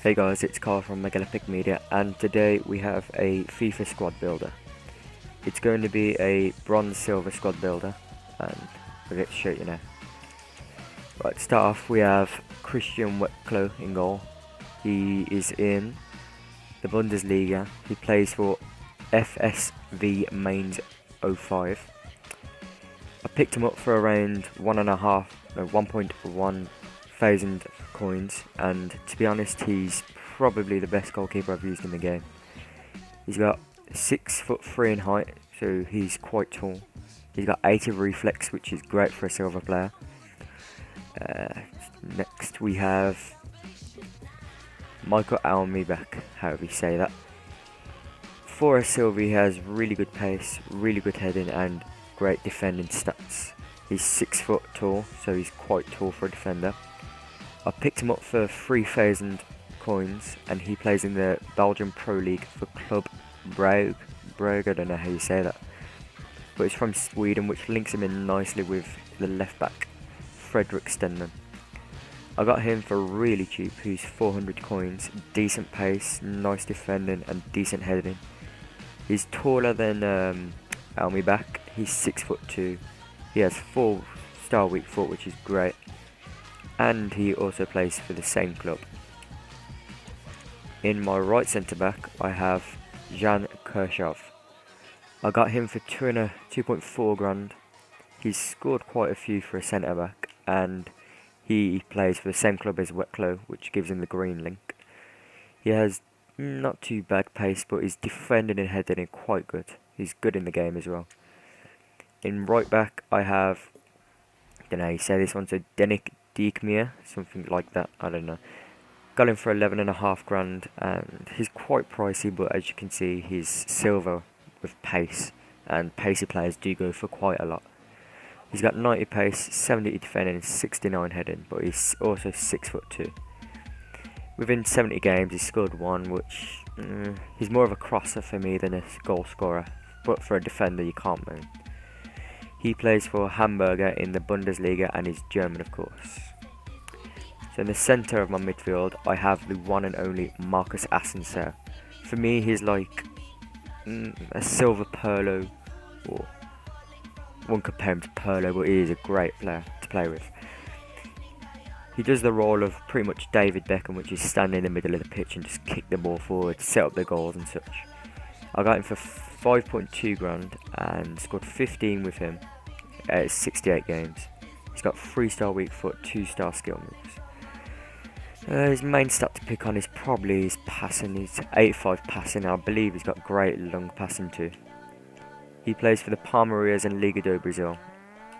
Hey guys, it's Carl from Megalithic Media, and today we have a FIFA squad builder. It's going to be a bronze silver squad builder, and let's show you now. Right, to start off we have Christian Wetlow in goal. He is in the Bundesliga. He plays for FSV Mainz 05. I picked him up for around 1.1 thousand coins, and to be honest, he's probably the best goalkeeper I've used in the game. He's got 6'3" in height, so he's quite tall. He's got 80 reflex, which is great for a silver player. Next we have Michael Almibach, however you say that. For a silver, he has really good pace, really good heading, and great defending stats. He's 6 foot tall, so he's quite tall for a defender. I picked him up for 3,000 coins, and he plays in the Belgian Pro League for Club Brugge. I don't know how you say that, but it's from Sweden, which links him in nicely with the left back Fredrik Stenman. I got him for really cheap. He's 400 coins, decent pace, nice defending, and decent heading. He's taller than Almibach. He's 6'2". He has 4-star weak foot, which is great. And he also plays for the same club. In my right centre back, I have Jan Kirchhoff. I got him for 2.4 grand. He's scored quite a few for a centre back, and he plays for the same club as Wetlow, which gives him the green link. He has not too bad pace, but his defending and heading are quite good. He's good in the game as well. In right back, I have, I don't know how you say this one, so Denik Diekmeer, something like that, I don't know. Got him for 11.5 grand, and he's quite pricey, but as you can see, he's silver with pace, and pacey players do go for quite a lot. He's got 90 pace, 70 defending, and 69 heading, but he's also 6'2". Within 70 games, he's scored one, which he's more of a crosser for me than a goal scorer, but for a defender, you can't moan. He plays for Hamburger in the Bundesliga and is German, of course. So in the centre of my midfield, I have the one and only Marcus Asensio. For me, he's like a silver Pirlo, or one compare him to Pirlo, but he is a great player to play with. He does the role of pretty much David Beckham, which is stand in the middle of the pitch and just kick the ball forward, set up the goals and such. I got him for 5.2 grand and scored 15 with him at 68 games. He's got 3-star weak foot, 2-star skill moves. His main stat to pick on is probably his passing. He's 85 passing, I believe he's got great long passing too. He plays for the Palmeiras and Liga do Brazil,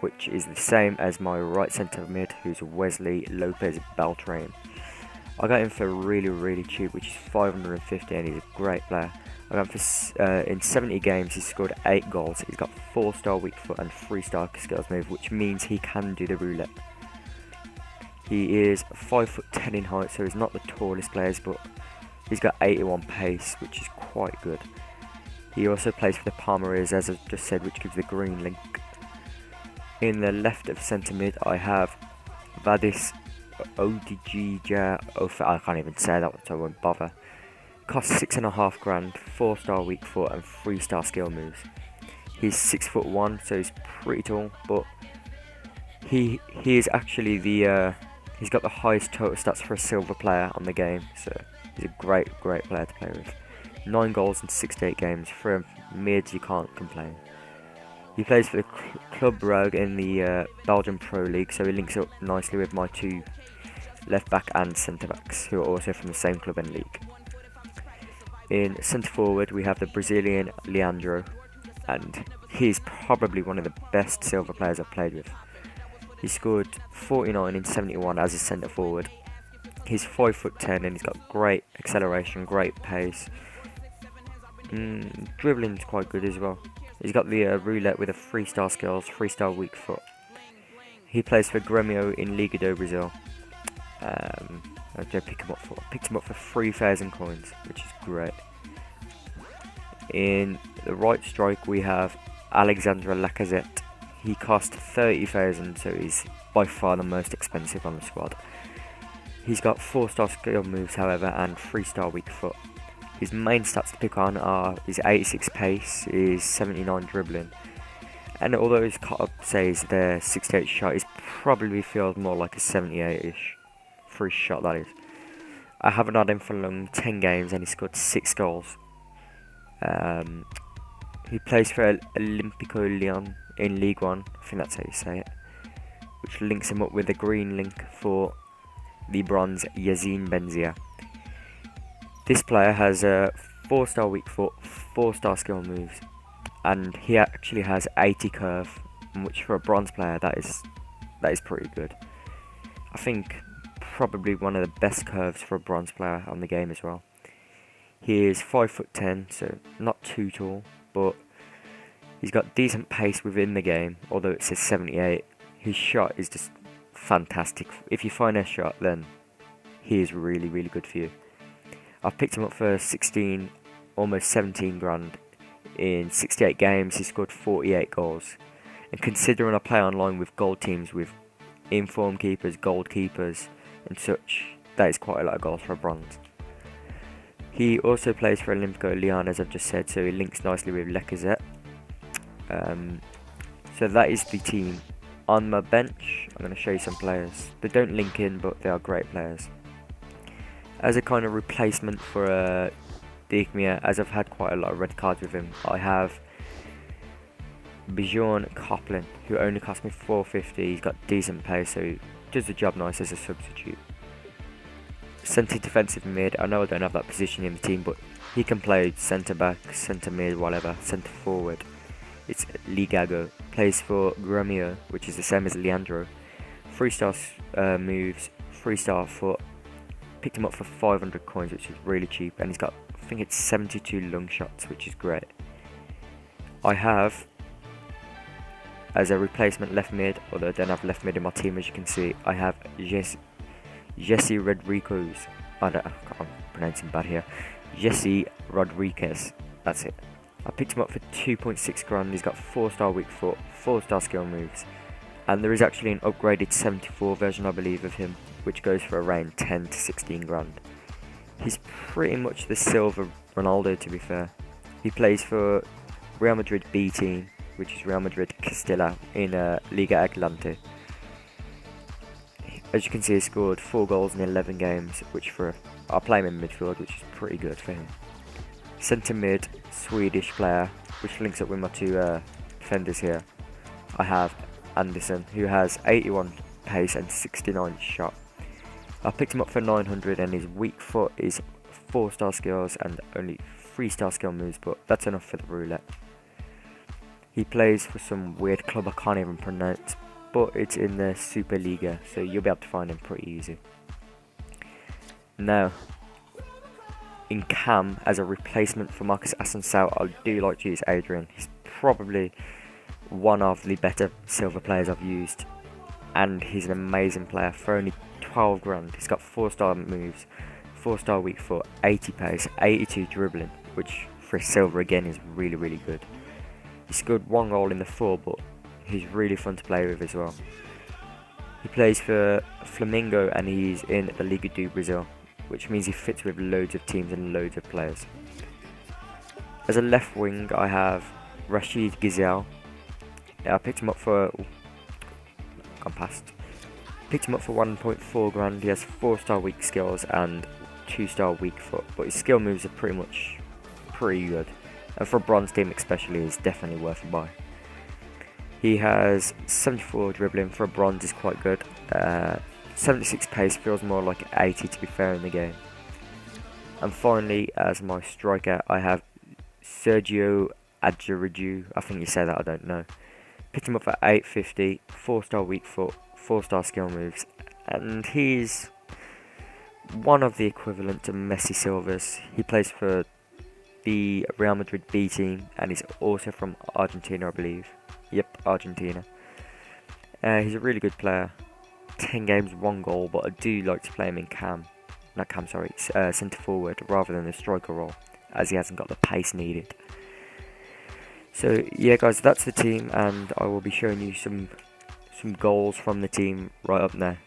which is the same as my right centre mid, who's Wesley Lopez Beltran. I got him for really cheap, which is 550, and he's a great player. I got him for, in 70 games, he's scored 8 goals. He's got 4-star weak foot and 3-star skills move, which means he can do the roulette. He is 5'10" in height, so he's not the tallest players, but he's got 81 pace, which is quite good. He also plays for the Palmeiras, as I just said, which gives the green link. In the left of centre mid, I have Vadis Odigija. I can't even say that, so I won't bother. Costs 6.5 grand, 4-star weak foot and 3-star skill moves. He's 6'1", so he's pretty tall, but he is actually the he's got the highest total stats for a silver player on the game, so he's a great player to play with. 9 goals in 68 games. For a mid, you can't complain. He plays for the Club Brugge in the Belgian Pro League, so he links up nicely with my 2 left back and centre backs, who are also from the same club and league. In centre forward, we have the Brazilian Leandro, and he's probably one of the best silver players I've played with. He scored 49 in 71 as a centre forward. He's 5'10", and he's got great acceleration, great pace. Dribbling's quite good as well. He's got the roulette with a 3-star skills, 3-star weak foot. He plays for Grêmio in Liga do Brazil. I picked him up for 3,000 coins, which is great. In the right strike, we have Alexandre Lacazette. He cost 30,000, so he's by far the most expensive on the squad. He's got 4-star skill moves, however, and 3-star weak foot. His main stats to pick on are his 86 pace, his 79 dribbling, and although his cut-up says the 68 shot, it probably feels more like a 78-ish. For his shot, that is. I haven't had him for long, 10 games, and he scored 6 goals. He plays for Olympico Lyon in League One, I think that's how you say it, which links him up with a green link for the bronze Yazine Benzia. This player has a 4-star weak foot, 4-star skill moves, and he actually has 80 curve, which for a bronze player that is pretty good. I think probably one of the best curves for a bronze player on the game as well. He is 5'10", so not too tall, but he's got decent pace within the game, although it says 78. His shot is just fantastic. If you find a shot, then he is really, really good for you. I've picked him up for 16, almost 17 grand. In 68 games, he scored 48 goals. And considering I play online with gold teams with informed keepers, gold keepers, and such, that is quite a lot of goals for a bronze. He also plays for Olympico Lyon, as I've just said, so he links nicely with Lacazette. So that is the team. On my bench, I'm going to show you some players. They don't link in, but they are great players. As a kind of replacement for Digmia, as I've had quite a lot of red cards with him, I have Bjorn Coplin, who only cost me 450. He's got decent pace, so he does the job nice as a substitute. Centre defensive mid, I know I don't have that position in the team, but he can play centre back, centre mid, whatever, centre forward. It's Ligago, plays for Gremio, which is the same as Leandro. 3-star moves, 3-star foot. Picked him up for 500 coins, which is really cheap, and he's got, I think it's 72 lung shots, which is great. I have, as a replacement left mid, although I don't have left mid in my team, as you can see, I have Jesse Rodriguez. I'm pronouncing bad here. Jesse Rodriguez, that's it. I picked him up for 2.6 grand. He's got 4-star weak foot, 4-star skill moves, and there is actually an upgraded 74 version, I believe, of him, which goes for around 10 to 16 grand. He's pretty much the silver Ronaldo, to be fair. He plays for Real Madrid B team, which is Real Madrid Castilla in Liga Adelante. As you can see, he scored 4 goals in 11 games, which I'll play him in midfield, which is pretty good for him. Centre mid, Swedish player, which links up with my two defenders here. I have Anderson, who has 81 pace and 69 shot. I picked him up for 900, and his weak foot is 4-star skills and only 3-star skill moves, but that's enough for the roulette. He plays for some weird club I can't even pronounce, but it's in the Superliga, so you'll be able to find him pretty easy. Now, in cam, as a replacement for Marcus Asensio, I do like to use Adrian. He's probably one of the better silver players I've used, and he's an amazing player for only 12 grand. He's got 4-star moves, 4-star weak foot, 80 pace, 82 dribbling, which for silver again is really, really good. He scored 1 goal in the 4, but he's really fun to play with as well. He plays for Flamengo, and he's in the Liga do Brazil, which means he fits with loads of teams and loads of players. As a left wing, I have Rashid Gizelle. I picked him up for... Picked him up for 1.4 grand. He has 4-star weak skills and 2-star weak foot, but his skill moves are pretty good. And for a bronze team especially, is definitely worth a buy. He has 74 dribbling, for a bronze is quite good. 76 pace, feels more like 80 to be fair in the game. And finally, as my striker, I have Sergio Adjuriju. I think you say that, I don't know. Picked him up for 850, 4-star weak foot, 4-star skill moves, and he's one of the equivalent to Messi Silvers. He plays for the Real Madrid B team, and he's also from Argentina, I believe. Yep, Argentina. He's a really good player. 10 games, 1 goal, but I do like to play him in centre forward rather than the striker role, as he hasn't got the pace needed. So yeah guys, that's the team, and I will be showing you some goals from the team right up there.